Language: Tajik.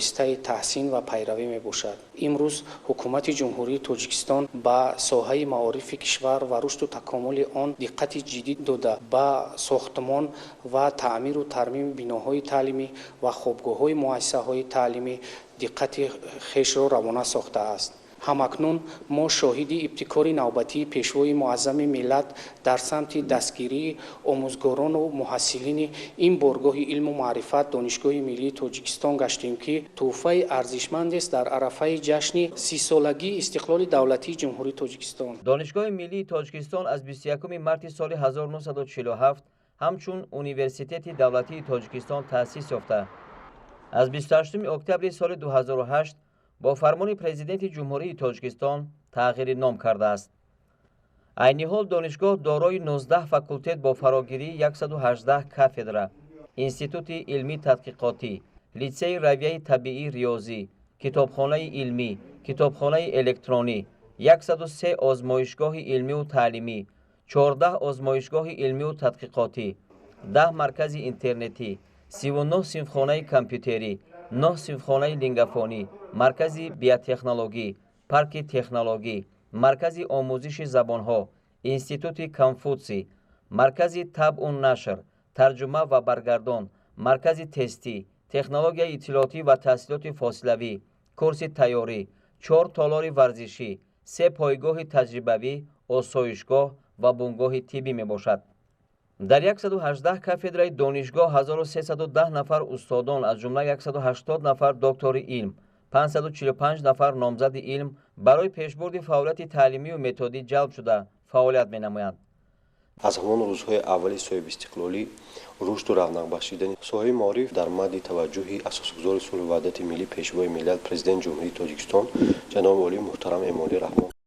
шоистаи таҳсин ва пайравӣ мебошад. имрӯз ҳукумати ҷумҳурии Тоҷикистон ба соҳаи маорифи кишвар ва рушду такомули он диққати ҷиддӣ дода ба сохтмон ва таъмиру тармими биноҳои таълимӣ ва хобгоҳҳои муассисаҳои таълимӣ диққати хешро равона сохтааст. ҳамакнун мо шоҳиди ибтикори навбатии пешвои муаззами миллат дар самти дастгирии омӯзгорону муҳассилини ин боргоҳи илму маърифат донишгоҳи миллии Тоҷикистон гаштем, ки тӯҳфаи арзишмандест дар арафаи ҷашни 30-солагии истиқлоли давлатии ҷумҳурии Тоҷикистон. донишгоҳи миллии Тоҷикистон аз 21 марти соли 1947 ҳамчун университети давлатии Тоҷикистон таъсис ёфта, аз 28 октябри соли 2008 با فرمان پرزیدنت جمهوری تاجیکستان تغییر نام کرده است. عین حال دانشگاه دارای 19 فاکولتت با فراگیری 118 کاتدرا، انستیتوت علمی تحقیقاتی، لیسه رویه طبیعی ریاضی، کتابخانه علمی، کتابخانه الکترونی، 103 آزمایشگاه علمی و تعلیمی، 14 آزمایشگاه علمی و تحقیقاتی، 10 مرکز اینترنتی، 39 صنفخانه کامپیوتری، 9 صنفخانه لنگافانی، مرکزی بیاتکنولوژی، پارک تکنولوژی، مرکزی آموزش زبانها، انستیتوت کنفوتسی، مرکزی طبع و نشر، ترجمه و برگردان، مرکزی تستی، تکنولوژی اطلاعاتی و تحصیلات فاصلوی، کورس تیاری، 4 تالار ورزشی، 3 پایگاه تجربوی، آسایشگاه و بنگاه طبی می باشد. در 118 کافدرای دانشگاه 1310 نفر استادان از جمله 180 نفر دکتر علم، 545 نفر نامزد علم برای پیشبرد فعالیت تعلیمی و متدی جلب شده فعالیت می‌نمایند. از همان روزهای اولی صاحب استقلالی رشد و رونق بخشیدن ساحه معارف در مد توجه اساسگزار صلح و وحدت ملی پیشوای ملت پرزیدنت جمهوری تاجیکستان جناب عالی محترم امامالӣ رحمان